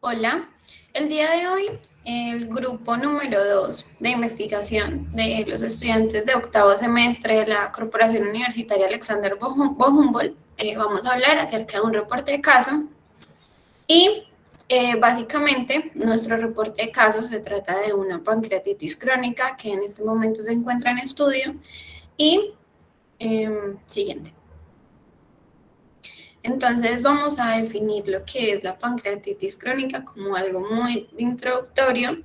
Hola, el día de hoy el grupo número 2 de investigación de los estudiantes de octavo semestre de la Corporación Universitaria Alexander von Humboldt vamos a hablar acerca de un reporte de caso y básicamente nuestro reporte de caso se trata de una pancreatitis crónica que en este momento se encuentra en estudio y siguiente. Entonces vamos a definir lo que es la pancreatitis crónica como algo muy introductorio,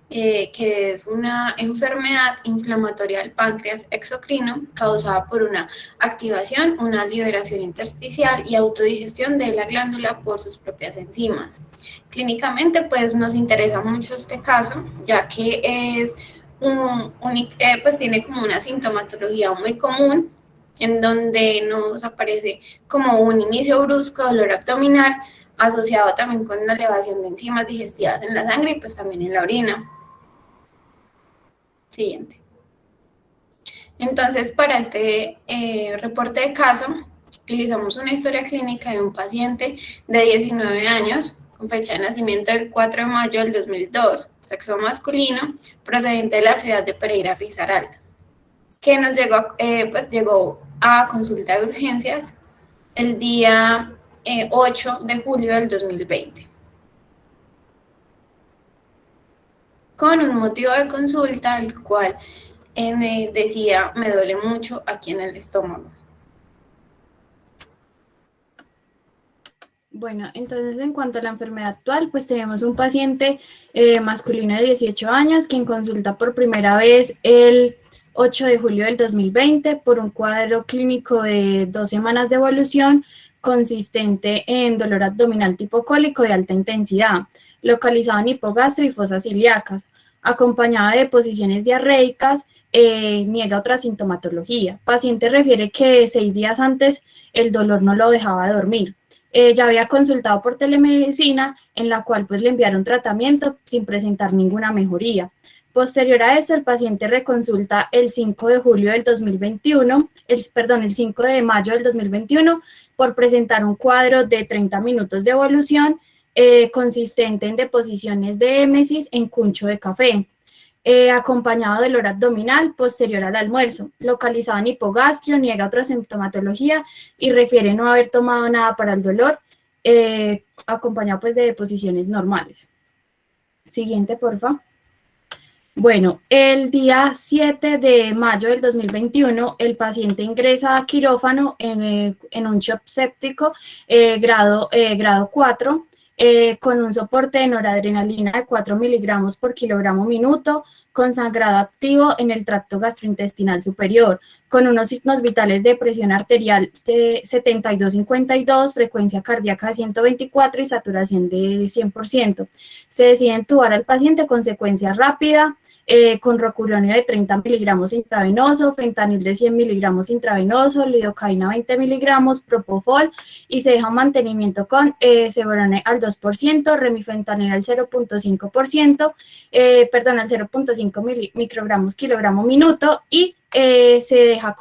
que es una enfermedad inflamatoria del páncreas exocrino causada por una activación, una liberación intersticial y autodigestión de la glándula por sus propias enzimas. Clínicamente, pues nos interesa mucho este caso, ya que es pues tiene como una sintomatología muy común en donde nos aparece como un inicio brusco, dolor abdominal, asociado también con una elevación de enzimas digestivas en la sangre y pues también en la orina. Siguiente. Entonces, para este reporte de caso, utilizamos una historia clínica de un paciente de 19 años, con fecha de nacimiento del 4 de mayo del 2002, sexo masculino, procedente de la ciudad de Pereira, Risaralda, que nos llegó a consulta de urgencias el día 8 de julio del 2020. Con un motivo de consulta, el cual decía, me duele mucho aquí en el estómago. Bueno, entonces en cuanto a la enfermedad actual, pues tenemos un paciente masculino de 18 años quien consulta por primera vez el 8 de julio del 2020 por un cuadro clínico de 2 semanas de evolución consistente en dolor abdominal tipo cólico de alta intensidad, localizado en hipogastro y fosas ilíacas, acompañado de deposiciones diarreicas, niega otra sintomatología. Paciente refiere que 6 días antes el dolor no lo dejaba dormir. Ya había consultado por telemedicina, en la cual pues le enviaron tratamiento sin presentar ninguna mejoría. Posterior a esto, el paciente reconsulta el 5 de julio del 2021, el 5 de mayo del 2021, por presentar un cuadro de 30 minutos de evolución consistente en deposiciones de hémesis en cuncho de café. Acompañado de dolor abdominal posterior al almuerzo, localizado en hipogastrio, niega otra sintomatología y refiere no haber tomado nada para el dolor, acompañado pues de deposiciones normales. Siguiente, porfa. Bueno, el día 7 de mayo del 2021, el paciente ingresa a quirófano en un shock séptico grado 4, con un soporte de noradrenalina de 4 miligramos por kilogramo minuto, con sangrado activo en el tracto gastrointestinal superior, con unos signos vitales de presión arterial de 72-52, frecuencia cardíaca de 124 y saturación de 100%. Se decide entubar al paciente con secuencia rápida, con rocuronio de 30 miligramos intravenoso, fentanil de 100 miligramos intravenoso, lidocaína 20 miligramos, propofol, y se deja un mantenimiento con ceborone al 2%, remifentanil al 0.5%, al 0.5 microgramos kilogramo minuto, y se deja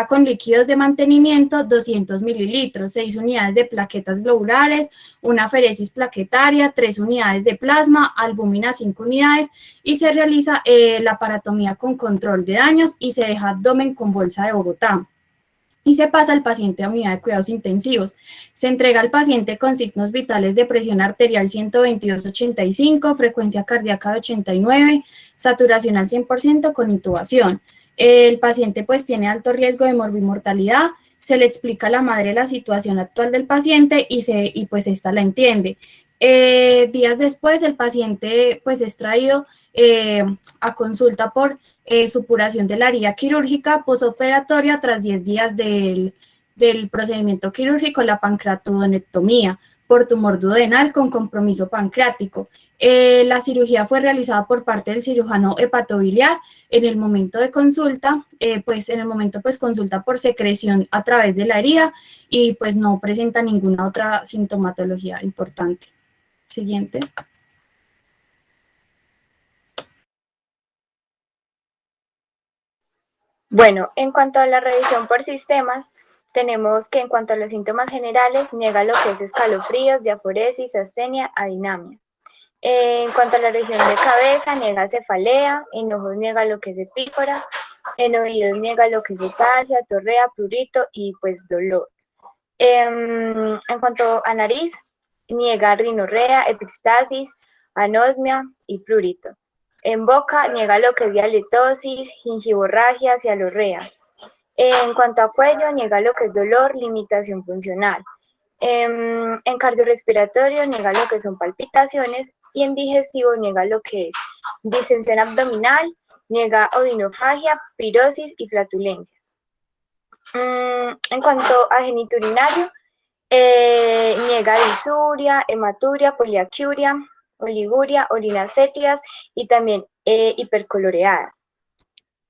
con líquidos de mantenimiento 200 mililitros, 6 unidades de plaquetas globulares, una feresis plaquetaria, 3 unidades de plasma, albúmina 5 unidades, y se realiza la paratomía con control de daños y se deja abdomen con bolsa de Bogotá. Y se pasa al paciente a unidad de cuidados intensivos. Se entrega al paciente con signos vitales de presión arterial 122/85, frecuencia cardíaca de 89, saturación al 100% con intubación. El paciente pues tiene alto riesgo de morbimortalidad, se le explica a la madre la situación actual del paciente y pues esta la entiende. Días después el paciente pues es traído a consulta por supuración de la herida quirúrgica posoperatoria tras 10 días del procedimiento quirúrgico, la pancreatodonectomía por tumor duodenal con compromiso pancreático. La cirugía fue realizada por parte del cirujano hepatobiliar. En el momento de consulta, consulta por secreción a través de la herida y pues no presenta ninguna otra sintomatología importante. Siguiente. Bueno, en cuanto a la revisión por sistemas, tenemos que en cuanto a los síntomas generales, niega lo que es escalofríos, diaforesis, astenia, adinamia. En cuanto a la región de cabeza, niega cefalea, en ojos niega lo que es epífora, en oídos niega lo que es etalgia, torrea, prurito y pues dolor. En cuanto a nariz, niega rinorrea, epistasis, anosmia y prurito. En boca, niega lo que es dialetosis, gingivorragia, cialorrea. En cuanto a cuello, niega lo que es dolor, limitación funcional. En cardiorrespiratorio, niega lo que son palpitaciones. Y en digestivo, niega lo que es distensión abdominal, niega odinofagia, pirosis y flatulencia. En cuanto a geniturinario, niega disuria, hematuria, poliacuria, oliguria, orinas fétidas y también hipercoloreadas.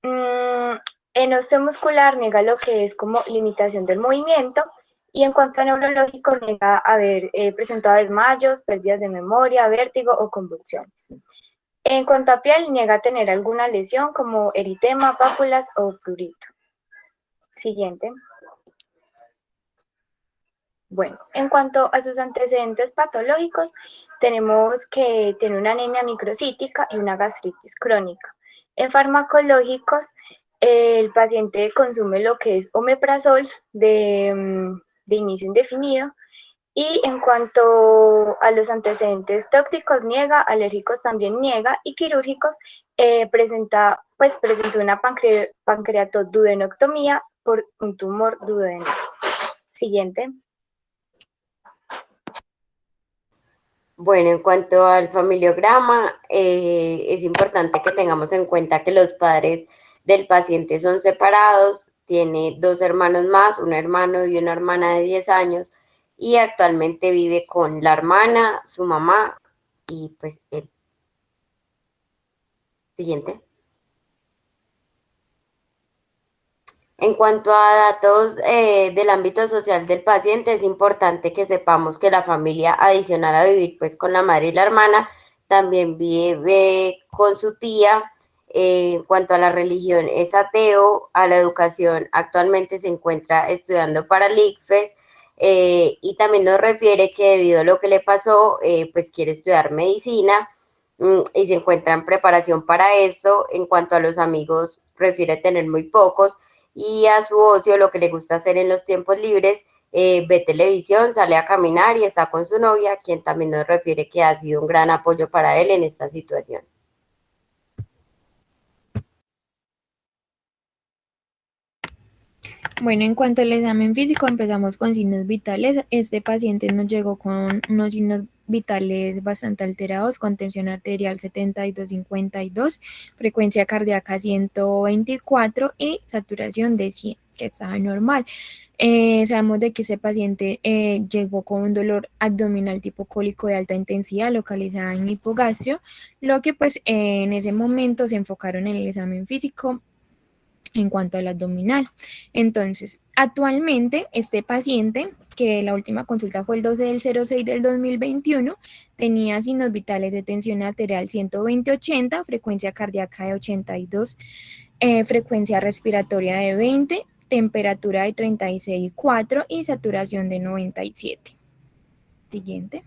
En osteomuscular niega lo que es como limitación del movimiento y en cuanto a neurológico niega haber presentado desmayos, pérdidas de memoria, vértigo o convulsiones. En cuanto a piel niega tener alguna lesión como eritema, pápulas o prurito. Siguiente. Bueno, en cuanto a sus antecedentes patológicos, tenemos que tiene una anemia microcítica y una gastritis crónica. En farmacológicos, el paciente consume lo que es omeprazol de inicio indefinido. Y en cuanto a los antecedentes tóxicos, niega, alérgicos también niega, y quirúrgicos presentó una pancreatoduodenectomía por un tumor duodeno. Siguiente. Bueno, en cuanto al familiograma, es importante que tengamos en cuenta que los padres del paciente son separados, tiene dos hermanos más, un hermano y una hermana de 10 años, y actualmente vive con la hermana, su mamá y pues él. Siguiente. En cuanto a datos del ámbito social del paciente, es importante que sepamos que la familia, adicional a vivir pues con la madre y la hermana, también vive con su tía. En cuanto a la religión, es ateo. A la educación, actualmente se encuentra estudiando para el ICFES, y también nos refiere que debido a lo que le pasó, pues quiere estudiar medicina, y se encuentra en preparación para esto. En cuanto a los amigos, refiere tener muy pocos. Y a su ocio, lo que le gusta hacer en los tiempos libres, ve televisión, sale a caminar y está con su novia, quien también nos refiere que ha sido un gran apoyo para él en esta situación. Bueno, en cuanto al examen físico, empezamos con signos vitales. Este paciente nos llegó con unos signos vitales bastante alterados, con tensión arterial 72-52, frecuencia cardíaca 124 y saturación de 100, que estaba normal. Sabemos de que ese paciente llegó con un dolor abdominal tipo cólico de alta intensidad localizada en hipogastrio, lo que pues en ese momento se enfocaron en el examen físico en cuanto al abdominal. Entonces, actualmente este paciente, que la última consulta fue el 12 del 06 del 2021, tenía signos vitales de tensión arterial 120-80, frecuencia cardíaca de 82, frecuencia respiratoria de 20, temperatura de 36,4 y saturación de 97. Siguiente.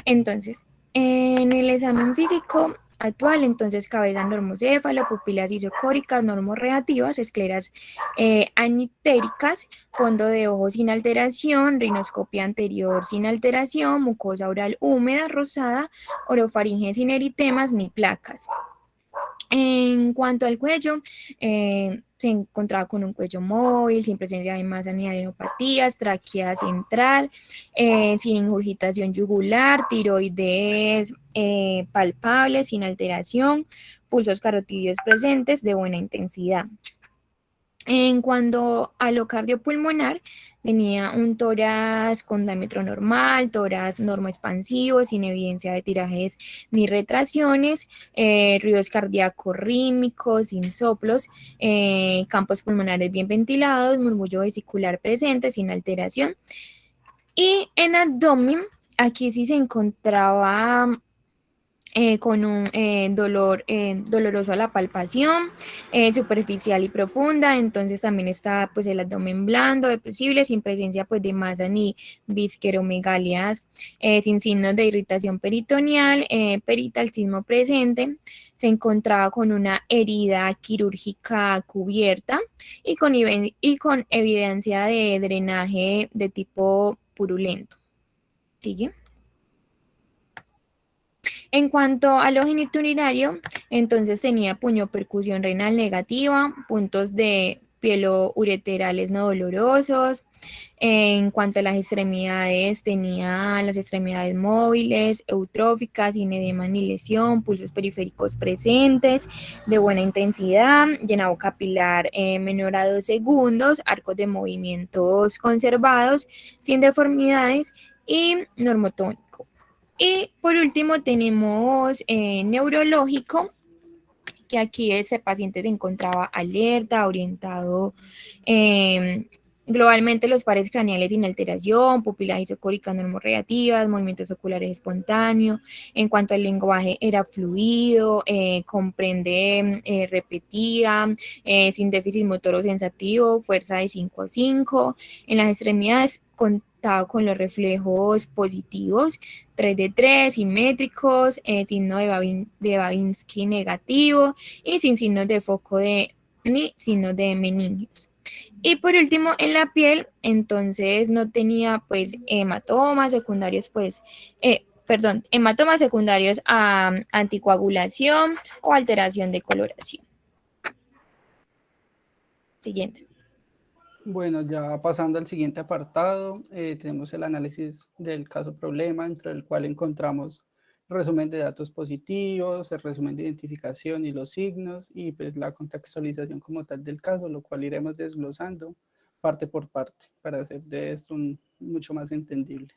Entonces, en el examen físico actual, entonces cabeza normocéfalo, pupilas isocóricas, normorreactivas, escleras anitéricas, fondo de ojo sin alteración, rinoscopia anterior sin alteración, mucosa oral húmeda, rosada, orofaringe sin eritemas ni placas. En cuanto al cuello, se encontraba con un cuello móvil, sin presencia de masa ni adenopatías, tráquea central, sin ingurgitación yugular, tiroides palpable, sin alteración, pulsos carotidios presentes de buena intensidad. En cuanto a lo cardiopulmonar, tenía un tórax con diámetro normal, tórax normoexpansivo, sin evidencia de tirajes ni retracciones, ruidos cardíacos rítmicos, sin soplos, campos pulmonares bien ventilados, murmullo vesicular presente, sin alteración. Y en abdomen, aquí sí se encontraba con un dolor doloroso a la palpación, superficial y profunda. Entonces también está pues el abdomen blando, depresible, sin presencia pues de masa ni visceromegalias, sin signos de irritación peritoneal, peritalcismo presente. Se encontraba con una herida quirúrgica cubierta y con evidencia de drenaje de tipo purulento. ¿Sigue? En cuanto a lo genitourinario, entonces tenía puñopercusión renal negativa, puntos de pielo-ureterales no dolorosos. En cuanto a las extremidades, tenía las extremidades móviles, eutróficas, sin edema ni lesión, pulsos periféricos presentes, de buena intensidad, llenado capilar menor a 2 segundos, arcos de movimientos conservados, sin deformidades y normotónico. Y por último tenemos neurológico, que aquí ese paciente se encontraba alerta, orientado, globalmente los pares craneales sin alteración, pupilas isocóricas normorreactivas, movimientos oculares espontáneos. En cuanto al lenguaje era fluido, comprende, repetía, sin déficit motor o sensativo, fuerza de 5 a 5. En las extremidades contaba con los reflejos positivos, 3 de 3, simétricos, signo de Babinski negativo y sin signos de foco ni signos de meningios. Y por último, en la piel, entonces no tenía pues hematomas secundarios, hematomas secundarios a anticoagulación o alteración de coloración. Siguiente. Bueno, ya pasando al siguiente apartado, tenemos el análisis del caso problema, dentro del cual encontramos resumen de datos positivos, el resumen de identificación y los signos, y pues la contextualización como tal del caso, lo cual iremos desglosando parte por parte para hacer de esto mucho más entendible.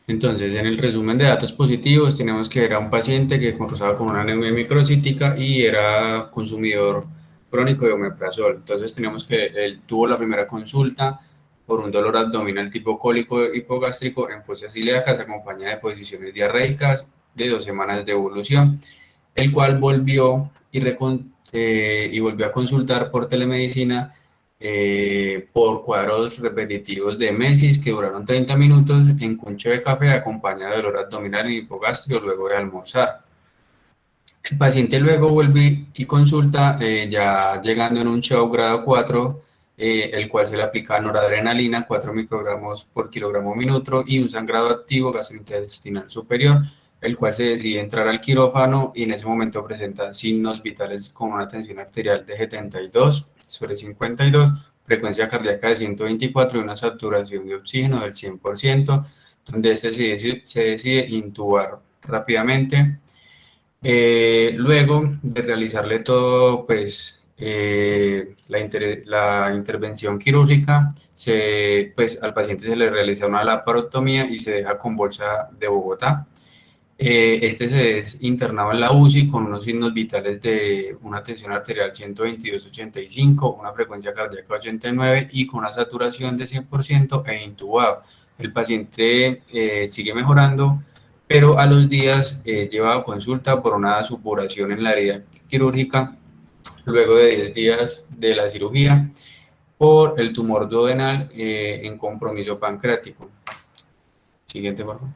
Entonces, en el resumen de datos positivos, tenemos que era un paciente que cursaba con una anemia microcítica y era consumidor crónico de omeprazol. Entonces, tenemos que él tuvo la primera consulta por un dolor abdominal tipo cólico hipogástrico en fosas ilíacas, acompañada de posiciones diarreicas de 2 semanas de evolución, el cual volvió y volvió a consultar por telemedicina por cuadros repetitivos de mesis que duraron 30 minutos en cuncho de café acompañado de dolor abdominal y hipogastrio luego de almorzar. El paciente luego vuelve y consulta ya llegando en un shock grado 4, el cual se le aplica noradrenalina, 4 microgramos por kilogramo minuto y un sangrado activo gastrointestinal superior, el cual se decide entrar al quirófano y en ese momento presenta signos vitales con una tensión arterial de 72 sobre 52, frecuencia cardíaca de 124 y una saturación de oxígeno del 100%, donde se decide intubar rápidamente. Luego de realizarle todo, pues, la intervención quirúrgica, pues, al paciente se le realiza una laparotomía y se deja con bolsa de Bogotá. Este se es internado en la UCI con unos signos vitales de una tensión arterial 122/85, una frecuencia cardíaca 89 y con una saturación de 100% e intubado. El paciente sigue mejorando, pero a los días lleva a consulta por una supuración en la herida quirúrgica luego de 10 días de la cirugía por el tumor duodenal en compromiso pancreático. Siguiente, por favor.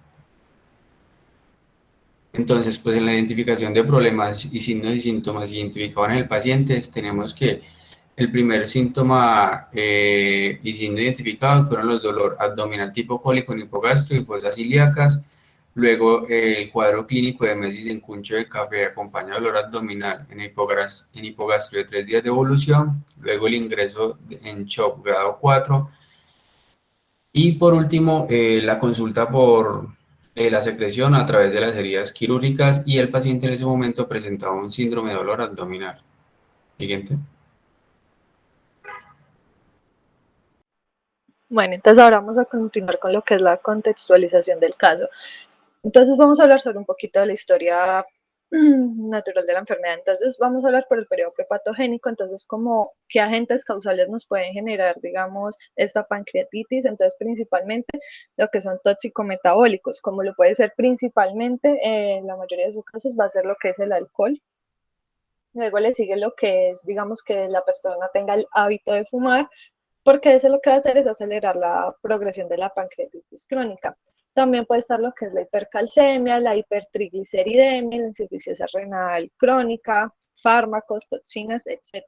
Entonces, pues en la identificación de problemas y signos y síntomas identificados en el paciente, tenemos que el primer síntoma y signo identificado fueron los dolor abdominal tipo cólico en hipogastro y fosas ilíacas. Luego, el cuadro clínico de mesis en cuncho de café acompañado de dolor abdominal en hipogastro de 3 días de evolución. Luego, el ingreso en shock grado 4. Y por último, la consulta por la secreción a través de las heridas quirúrgicas y el paciente en ese momento presentaba un síndrome de dolor abdominal. Siguiente. Bueno, entonces ahora vamos a continuar con lo que es la contextualización del caso. Entonces vamos a hablar sobre un poquito de la historia natural de la enfermedad. Entonces vamos a hablar por el periodo prepatogénico, entonces como qué agentes causales nos pueden generar, digamos, esta pancreatitis. Entonces principalmente lo que son tóxico-metabólicos, como lo puede ser principalmente, en la mayoría de sus casos va a ser lo que es el alcohol. Luego le sigue lo que es, digamos, que la persona tenga el hábito de fumar, porque eso lo que va a hacer es acelerar la progresión de la pancreatitis crónica. También puede estar lo que es la hipercalcemia, la hipertrigliceridemia, la insuficiencia renal crónica, fármacos, toxinas, etc.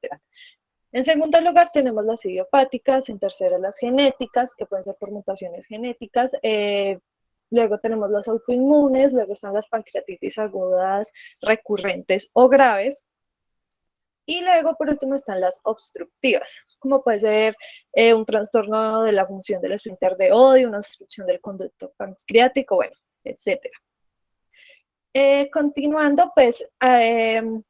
En segundo lugar tenemos las idiopáticas, en tercero las genéticas, que pueden ser por mutaciones genéticas, luego tenemos las autoinmunes, luego están las pancreatitis agudas recurrentes o graves, y luego, por último, están las obstructivas, como puede ser un trastorno de la función del esfínter de Oddi, una obstrucción del conducto pancreático, bueno, etcétera. Continuando, pues, en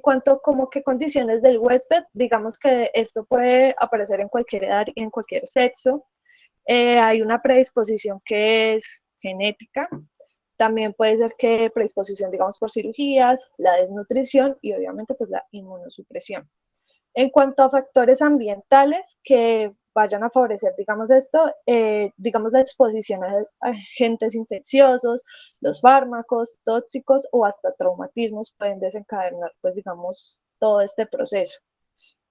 cuanto como que condiciones del huésped, digamos que esto puede aparecer en cualquier edad y en cualquier sexo. Hay una predisposición que es genética. También puede ser que predisposición, digamos, por cirugías, la desnutrición y obviamente pues la inmunosupresión. En cuanto a factores ambientales que vayan a favorecer, digamos, esto, digamos, la exposición a agentes infecciosos, los fármacos tóxicos o hasta traumatismos pueden desencadenar, pues, digamos, todo este proceso.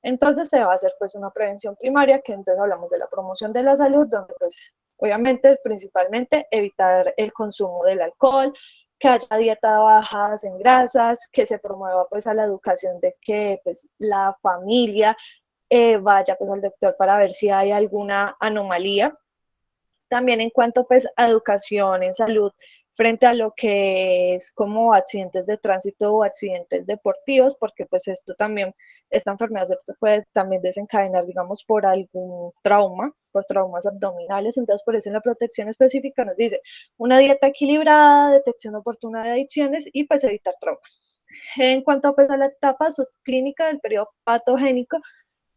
Entonces se va a hacer pues una prevención primaria, que entonces hablamos de la promoción de la salud, donde pues obviamente principalmente evitar el consumo del alcohol, que haya dieta bajas en grasas, que se promueva pues a la educación de que pues la familia vaya pues al doctor para ver si hay alguna anomalía. También en cuanto pues a educación en salud frente a lo que es como accidentes de tránsito o accidentes deportivos, porque pues esto también, esta enfermedad se puede también desencadenar, digamos, por algún trauma, por traumas abdominales. Entonces por eso en la protección específica nos dice una dieta equilibrada, detección oportuna de adicciones y pues evitar traumas. En cuanto pues a la etapa subclínica del periodo patogénico,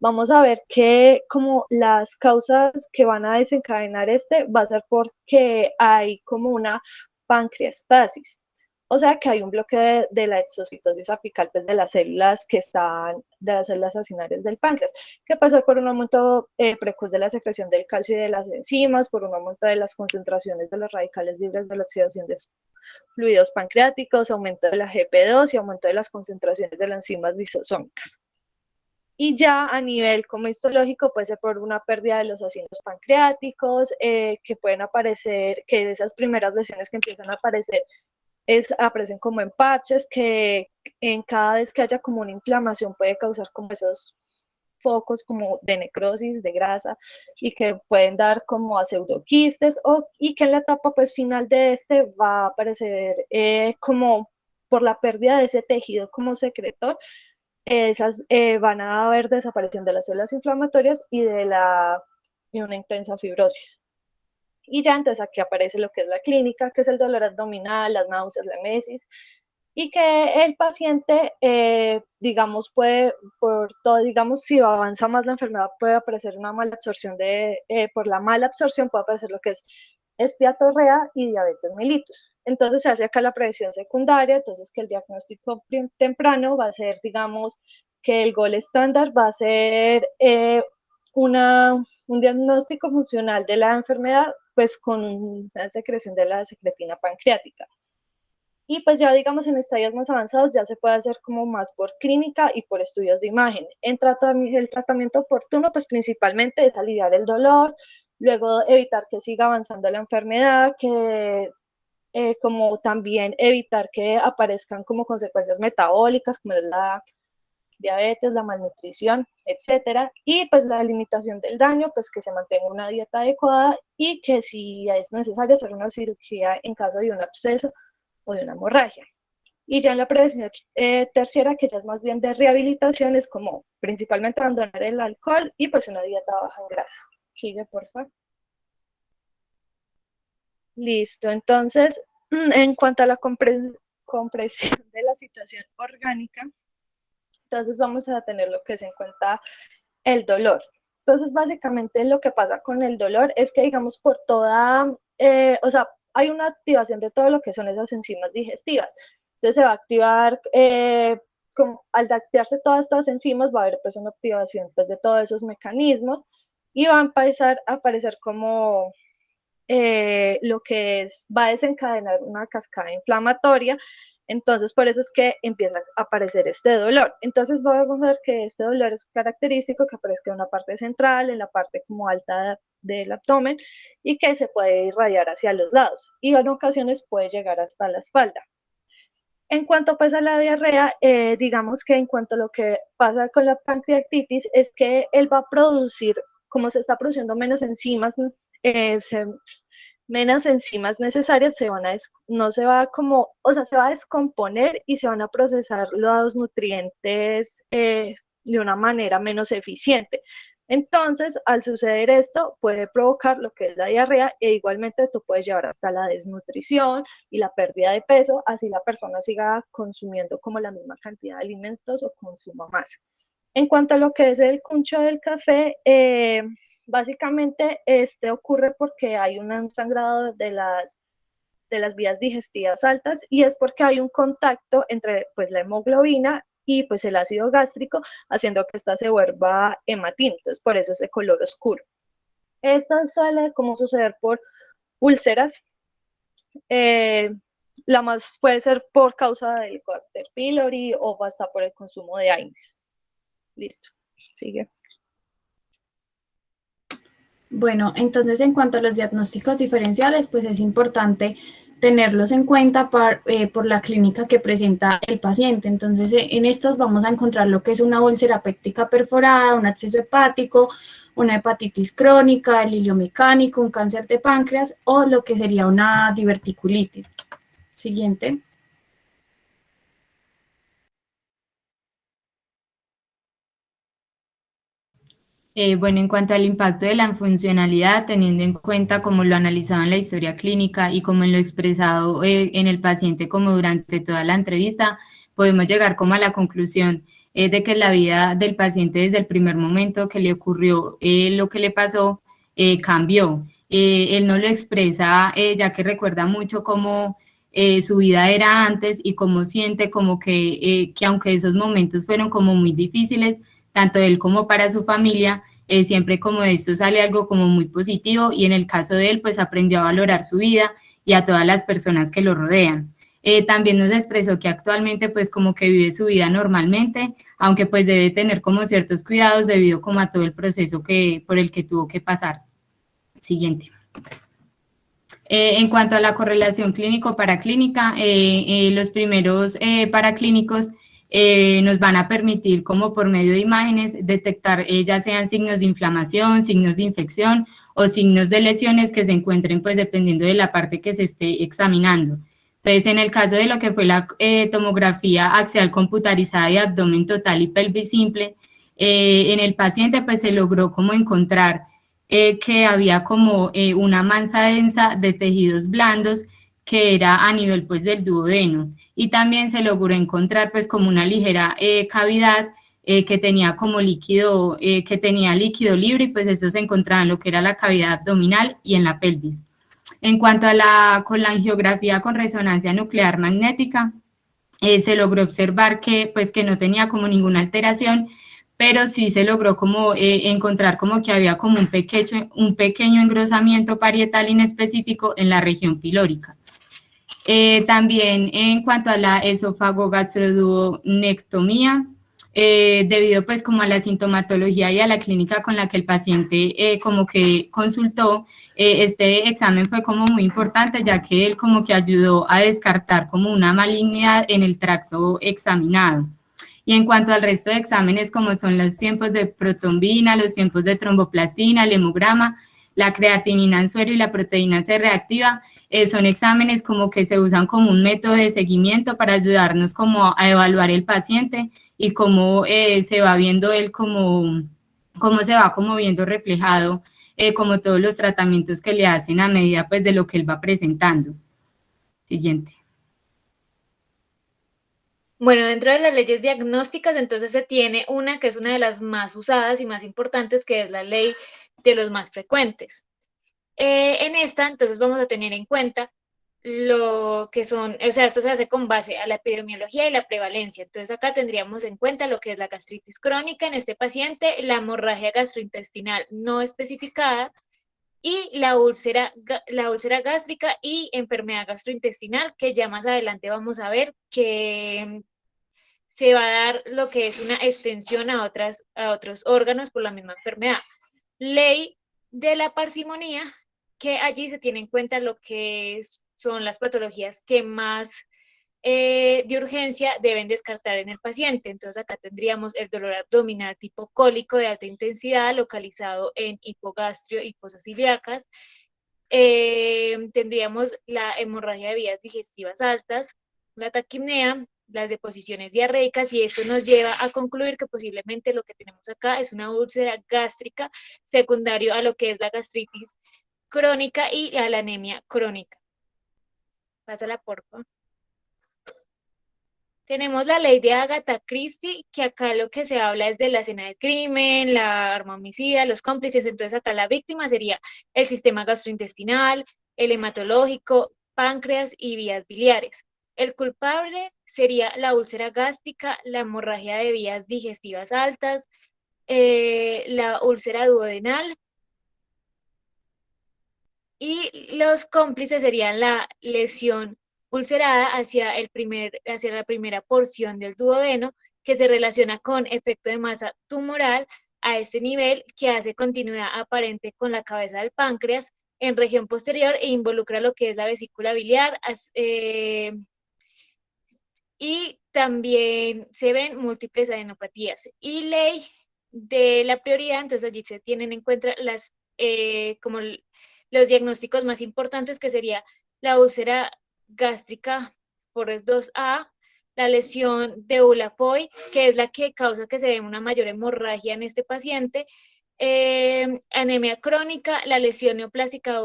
vamos a ver que como las causas que van a desencadenar va a ser porque hay como una pancreastasis, o sea que hay un bloqueo de la exocitosis apical, pues de las células que están, de las células acinares del páncreas, que pasa por un aumento precoz de la secreción del calcio y de las enzimas, por un aumento de las concentraciones de los radicales libres de la oxidación de fluidos pancreáticos, aumento de la GP2 y aumento de las concentraciones de las enzimas lisosómicas. Y ya a nivel como histológico puede ser por una pérdida de los ácidos pancreáticos, que pueden aparecer, que esas primeras lesiones que empiezan a aparecer aparecen como en parches, que en cada vez que haya como una inflamación puede causar como esos focos como de necrosis, de grasa, y que pueden dar como a pseudoquistes, y que en la etapa pues final de va a aparecer como por la pérdida de ese tejido como secretor, esas van a haber desaparición de las células inflamatorias y y una intensa fibrosis. Y ya entonces aquí aparece lo que es la clínica, que es el dolor abdominal, las náuseas, la emesis, y que el paciente, digamos, puede, por todo, digamos, si avanza más la enfermedad, puede aparecer una mala absorción por la mala absorción puede aparecer lo que es esteatorrea y diabetes mellitus. Entonces se hace acá la prevención secundaria, entonces que el diagnóstico temprano va a ser, digamos, que el gol estándar va a ser un diagnóstico funcional de la enfermedad, pues con una secreción de la secretina pancreática. Y pues ya digamos en estadios más avanzados ya se puede hacer como más por clínica y por estudios de imagen. El tratamiento oportuno pues principalmente es aliviar el dolor, luego evitar que siga avanzando la enfermedad, que como también evitar que aparezcan como consecuencias metabólicas como es la diabetes, la malnutrición, etcétera, y pues la limitación del daño, pues que se mantenga una dieta adecuada y que si es necesario hacer una cirugía en caso de un absceso o de una hemorragia. Y ya en la prevención terciera, que ya es más bien de rehabilitación, es como principalmente abandonar el alcohol y pues una dieta baja en grasa. Sigue, por favor. Listo, entonces, en cuanto a la compresión de la situación orgánica, entonces vamos a tener lo que es en cuenta el dolor. Entonces, básicamente lo que pasa con el dolor es que, digamos, por toda, o sea, hay una activación de todo lo que son esas enzimas digestivas. Entonces se va a activar, al activarse todas estas enzimas va a haber pues una activación pues de todos esos mecanismos y va a empezar a aparecer como lo que va a desencadenar una cascada inflamatoria. Entonces, por eso es que empieza a aparecer este dolor. Entonces, vamos a ver que este dolor es característico, que aparezca en una parte central, en la parte como alta del abdomen, y que se puede irradiar hacia los lados. Y en ocasiones puede llegar hasta la espalda. En cuanto pues a la diarrea, digamos que en cuanto a lo que pasa con la pancreatitis, es que él va a producir, como se está produciendo menos enzimas, menos enzimas necesarias no se va como, o sea, se va a descomponer y se van a procesar los nutrientes de una manera menos eficiente. Entonces, al suceder esto, puede provocar lo que es la diarrea e igualmente esto puede llevar hasta la desnutrición y la pérdida de peso, así la persona siga consumiendo como la misma cantidad de alimentos o consuma más. En cuanto a lo que es el cuncho del café, básicamente este ocurre porque hay un sangrado de las vías digestivas altas y es porque hay un contacto entre pues la hemoglobina y pues el ácido gástrico, haciendo que esta se vuelva hematina, entonces por eso es de color oscuro. Esto suele como suceder por úlceras, la más puede ser por causa del Helicobacter pylori o hasta por el consumo de AINES. Listo, sigue. Bueno, entonces en cuanto a los diagnósticos diferenciales, pues es importante tenerlos en cuenta por la clínica que presenta el paciente. Entonces, en estos vamos a encontrar lo que es una úlcera péptica perforada, un absceso hepático, una hepatitis crónica, el hilio mecánico, un cáncer de páncreas o lo que sería una diverticulitis. Siguiente. Bueno, en cuanto al impacto de la funcionalidad, teniendo en cuenta como lo analizado en la historia clínica y como en lo expresado en el paciente como durante toda la entrevista, podemos llegar como a la conclusión de que la vida del paciente desde el primer momento que le ocurrió lo que le pasó, cambió. Él no lo expresa ya que recuerda mucho cómo su vida era antes y cómo siente como que aunque esos momentos fueron como muy difíciles, tanto él como para su familia, siempre como de esto sale algo como muy positivo y en el caso de él pues aprendió a valorar su vida y a todas las personas que lo rodean. También nos expresó que actualmente pues como que vive su vida normalmente, aunque pues debe tener como ciertos cuidados debido como a todo el proceso por el que tuvo que pasar. Siguiente. En cuanto a la correlación clínico-paraclínica, los primeros paraclínicos nos van a permitir, como por medio de imágenes, detectar ya sean signos de inflamación, signos de infección o signos de lesiones que se encuentren, pues dependiendo de la parte que se esté examinando. Entonces, en el caso de lo que fue la tomografía axial computarizada de abdomen total y pelvis simple, en el paciente pues se logró como encontrar que había como una masa densa de tejidos blandos que era a nivel pues del duodeno y también se logró encontrar pues como una ligera cavidad que tenía como líquido, que tenía líquido libre y pues eso se encontraba en lo que era la cavidad abdominal y en la pelvis. En cuanto a la colangiografía con resonancia nuclear magnética, se logró observar que pues que no tenía como ninguna alteración, pero sí se logró como encontrar como que había como un pequeño engrosamiento parietal inespecífico en la región pilórica. También en cuanto a la esófago-gastroduodenectomía, debido pues como a la sintomatología y a la clínica con la que el paciente como que consultó, este examen fue como muy importante ya que él como que ayudó a descartar como una malignidad en el tracto examinado. Y en cuanto al resto de exámenes como son los tiempos de protrombina, los tiempos de tromboplastina, el hemograma, la creatinina en suero y la proteína C reactiva, son exámenes como que se usan como un método de seguimiento para ayudarnos como a evaluar el paciente y cómo se va viendo él cómo se va como viendo reflejado como todos los tratamientos que le hacen a medida pues de lo que él va presentando. Siguiente. Bueno, dentro de las leyes diagnósticas, entonces se tiene una que es una de las más usadas y más importantes, que es la ley de los más frecuentes. En esta, entonces, vamos a tener en cuenta lo que son, o sea, esto se hace con base a la epidemiología y la prevalencia. Entonces acá tendríamos en cuenta lo que es la gastritis crónica en este paciente, la hemorragia gastrointestinal no especificada y la úlcera gástrica y enfermedad gastrointestinal, que ya más adelante vamos a ver que se va a dar lo que es una extensión a otros órganos por la misma enfermedad. Ley de la parsimonía, que allí se tiene en cuenta lo que son las patologías que más de urgencia deben descartar en el paciente. Entonces acá tendríamos el dolor abdominal tipo cólico de alta intensidad localizado en hipogastrio y fosas ilíacas. Tendríamos la hemorragia de vías digestivas altas, la taquipnea, las deposiciones diarreicas, y esto nos lleva a concluir que posiblemente lo que tenemos acá es una úlcera gástrica secundario a lo que es la gastritis crónica y a la anemia crónica. Pásala, por favor. Tenemos la ley de Agatha Christie, que acá lo que se habla es de la escena del crimen, la arma homicida, los cómplices. Entonces acá la víctima sería el sistema gastrointestinal, el hematológico, páncreas y vías biliares. El culpable sería la úlcera gástrica, la hemorragia de vías digestivas altas, la úlcera duodenal, y los cómplices serían la lesión ulcerada hacia la primera porción del duodeno, que se relaciona con efecto de masa tumoral a este nivel, que hace continuidad aparente con la cabeza del páncreas en región posterior e involucra lo que es la vesícula biliar, y también se ven múltiples adenopatías. Y ley de la prioridad, entonces allí se tienen en cuenta como los diagnósticos más importantes, que sería la úlcera gástrica Forrest 2A, la lesión de Ulafoy, que es la que causa que se dé una mayor hemorragia en este paciente, anemia crónica, la lesión neoplásica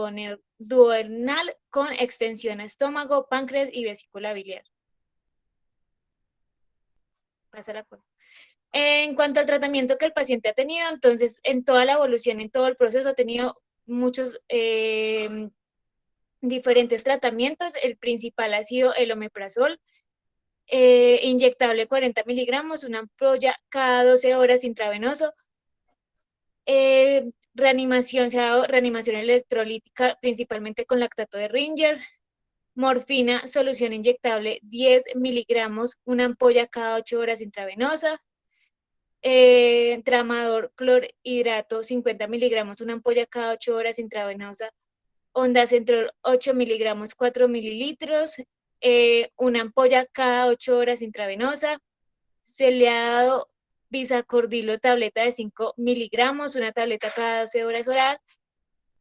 duodenal con extensión a estómago, páncreas y vesícula biliar. Pásala por. En cuanto al tratamiento que el paciente ha tenido, entonces en toda la evolución, en todo el proceso, ha tenido muchos diferentes tratamientos. El principal ha sido el omeprazol, inyectable 40 miligramos, una ampolla cada 12 horas intravenoso. Reanimación, se ha dado reanimación electrolítica principalmente con lactato de Ringer. Morfina, solución inyectable 10 miligramos, una ampolla cada 8 horas intravenosa. Tramador clorhidrato 50 miligramos, una ampolla cada 8 horas intravenosa. Ondansetron 8 miligramos, 4 mililitros, una ampolla cada 8 horas intravenosa. Se le ha dado bisacordilo, tableta de 5 miligramos, una tableta cada 12 horas oral.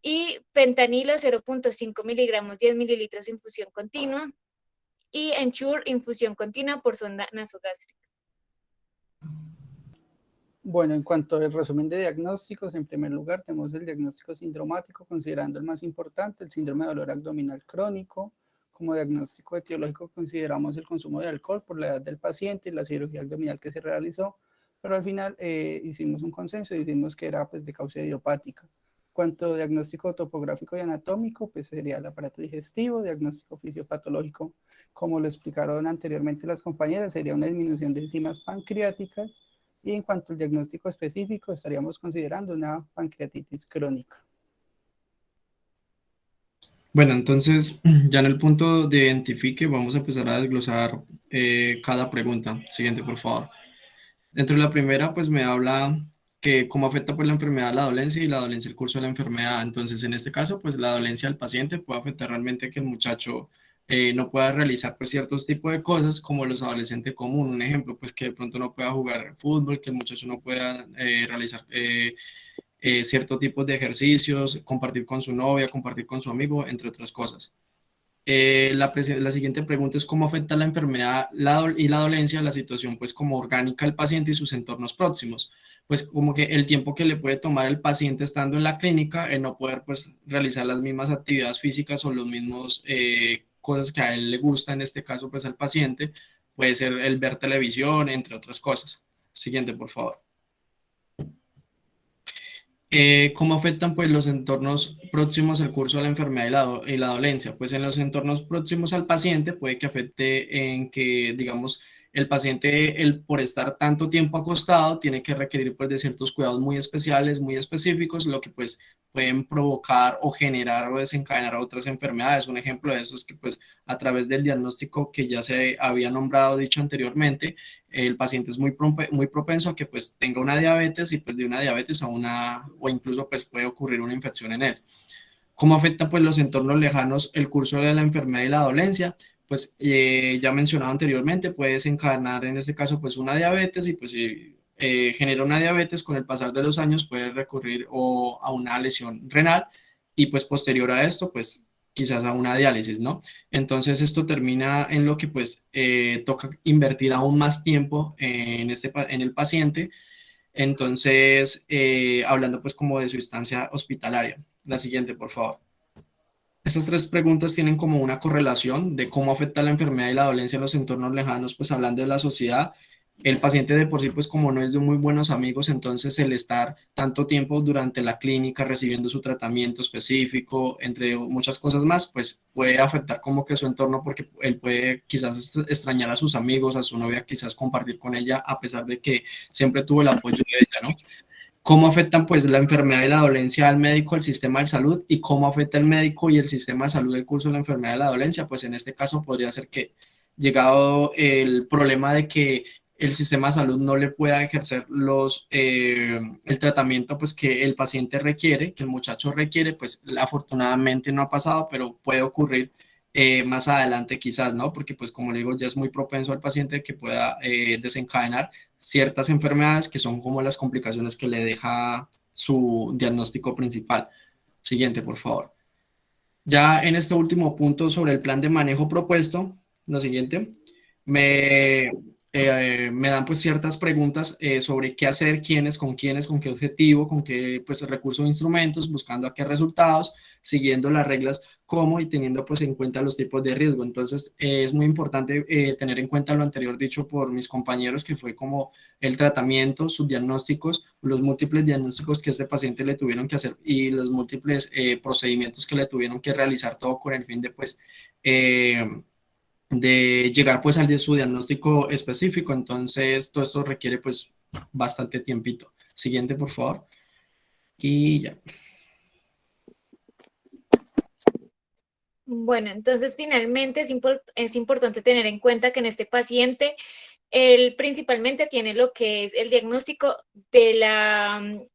Y fentanilo 0.5 miligramos, 10 mililitros, infusión continua. Y Ensure, infusión continua por sonda nasogástrica. Bueno, en cuanto al resumen de diagnósticos, en primer lugar tenemos el diagnóstico sindromático, considerando el más importante, el síndrome de dolor abdominal crónico. Como diagnóstico etiológico consideramos el consumo de alcohol por la edad del paciente y la cirugía abdominal que se realizó, pero al final hicimos un consenso y dijimos que era pues, de causa idiopática. Cuanto a diagnóstico topográfico y anatómico, pues sería el aparato digestivo. Diagnóstico fisiopatológico, como lo explicaron anteriormente las compañeras, sería una disminución de enzimas pancreáticas. Y en cuanto al diagnóstico específico, estaríamos considerando una pancreatitis crónica. Bueno, entonces ya en el punto de identifique vamos a empezar a desglosar cada pregunta. Siguiente, por favor. Dentro de la primera, pues me habla que cómo afecta pues la enfermedad la dolencia y la dolencia el curso de la enfermedad. Entonces, en este caso, pues la dolencia del paciente puede afectar realmente que el muchacho no pueda realizar pues ciertos tipos de cosas como los adolescentes común. Un ejemplo, pues que de pronto no pueda jugar fútbol, que el muchacho no pueda realizar ciertos tipos de ejercicios, compartir con su novia, compartir con su amigo, entre otras cosas. La siguiente pregunta es cómo afecta la enfermedad y la dolencia la situación pues como orgánica del paciente y sus entornos próximos. Pues como que el tiempo que le puede tomar el paciente estando en la clínica en no poder pues realizar las mismas actividades físicas o los mismos cosas que a él le gusta, en este caso pues al paciente, puede ser el ver televisión, entre otras cosas. Siguiente, por favor. ¿Cómo afectan pues los entornos próximos al curso de la enfermedad y la dolencia? Pues en los entornos próximos al paciente puede que afecte en que, digamos, el paciente, por estar tanto tiempo acostado, tiene que requerir pues de ciertos cuidados muy especiales, muy específicos, lo que pues pueden provocar o generar o desencadenar otras enfermedades. Un ejemplo de eso es que pues a través del diagnóstico que ya se había nombrado, dicho anteriormente, el paciente es muy propenso a que pues tenga una diabetes y pues de una diabetes a una, o incluso pues puede ocurrir una infección en él. ¿Cómo afecta pues los entornos lejanos el curso de la enfermedad y la dolencia? Pues ya mencionado anteriormente, puede desencadenar en este caso pues una diabetes y pues si genera una diabetes con el pasar de los años puede recurrir o a una lesión renal y pues posterior a esto pues quizás a una diálisis, ¿no? Entonces esto termina en lo que pues toca invertir aún más tiempo en el paciente. Entonces, hablando pues como de su estancia hospitalaria. La siguiente, por favor. Estas tres preguntas tienen como una correlación de cómo afecta la enfermedad y la dolencia en los entornos lejanos, pues hablando de la sociedad. El paciente de por sí, pues como no es de muy buenos amigos, entonces el estar tanto tiempo durante la clínica recibiendo su tratamiento específico, entre muchas cosas más, pues puede afectar como que su entorno porque él puede quizás extrañar a sus amigos, a su novia, quizás compartir con ella, a pesar de que siempre tuvo el apoyo de ella, ¿no? ¿Cómo afectan pues la enfermedad y la dolencia al médico, al sistema de salud y cómo afecta el médico y el sistema de salud el curso de la enfermedad y la dolencia? Pues en este caso podría ser que llegado el problema de que el sistema de salud no le pueda ejercer el tratamiento pues que el paciente requiere, que el muchacho requiere, pues afortunadamente no ha pasado, pero puede ocurrir más adelante quizás, ¿no? Porque pues como le digo, ya es muy propenso al paciente que pueda desencadenar ciertas enfermedades que son como las complicaciones que le deja su diagnóstico principal. Siguiente, por favor. Ya en este último punto sobre el plan de manejo propuesto, lo siguiente, me dan pues ciertas preguntas sobre qué hacer, quiénes, con qué objetivo, con qué pues recursos e instrumentos, buscando a qué resultados, siguiendo las reglas cómo y teniendo pues en cuenta los tipos de riesgo. Entonces es muy importante tener en cuenta lo anterior dicho por mis compañeros, que fue como el tratamiento, sus diagnósticos, los múltiples diagnósticos que este paciente le tuvieron que hacer y los múltiples procedimientos que le tuvieron que realizar, todo con el fin de pues de llegar pues al de su diagnóstico específico. Entonces todo esto requiere pues bastante tiempito. Siguiente, por favor. Y ya. Bueno, entonces finalmente es importante tener en cuenta que en este paciente él principalmente tiene lo que es el diagnóstico de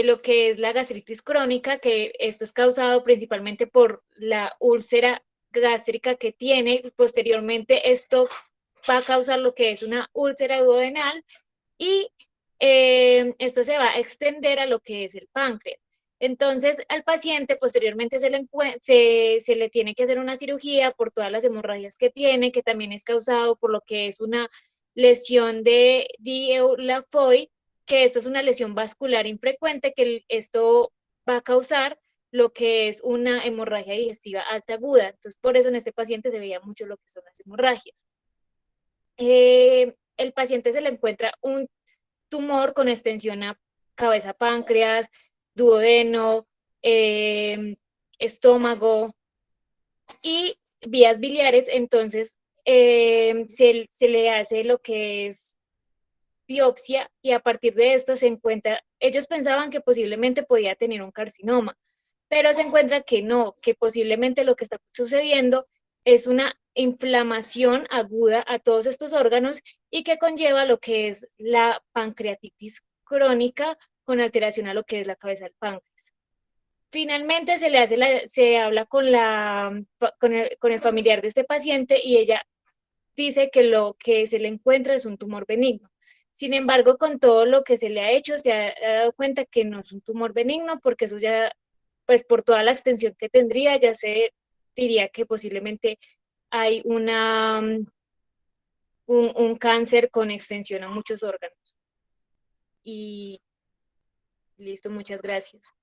lo que es la gastritis crónica, que esto es causado principalmente por la úlcera gástrica que tiene. Posteriormente esto va a causar lo que es una úlcera duodenal y esto se va a extender a lo que es el páncreas. Entonces, al paciente posteriormente se le tiene que hacer una cirugía por todas las hemorragias que tiene, que también es causado por lo que es una lesión de Die-Laffoy, que esto es una lesión vascular infrecuente, que esto va a causar lo que es una hemorragia digestiva alta aguda. Entonces, por eso en este paciente se veía mucho lo que son las hemorragias. El paciente se le encuentra un tumor con extensión a cabeza, páncreas, duodeno, estómago y vías biliares. Entonces se le hace lo que es biopsia y a partir de esto se encuentra, ellos pensaban que posiblemente podía tener un carcinoma, pero se encuentra que no, que posiblemente lo que está sucediendo es una inflamación aguda a todos estos órganos y que conlleva lo que es la pancreatitis crónica con alteración a lo que es la cabeza del páncreas. Finalmente se habla con el familiar de este paciente y ella dice que lo que se le encuentra es un tumor benigno. Sin embargo, con todo lo que se le ha hecho, se ha dado cuenta que no es un tumor benigno, porque eso ya, pues por toda la extensión que tendría, ya se diría que posiblemente hay un cáncer con extensión a muchos órganos. Y listo, muchas gracias.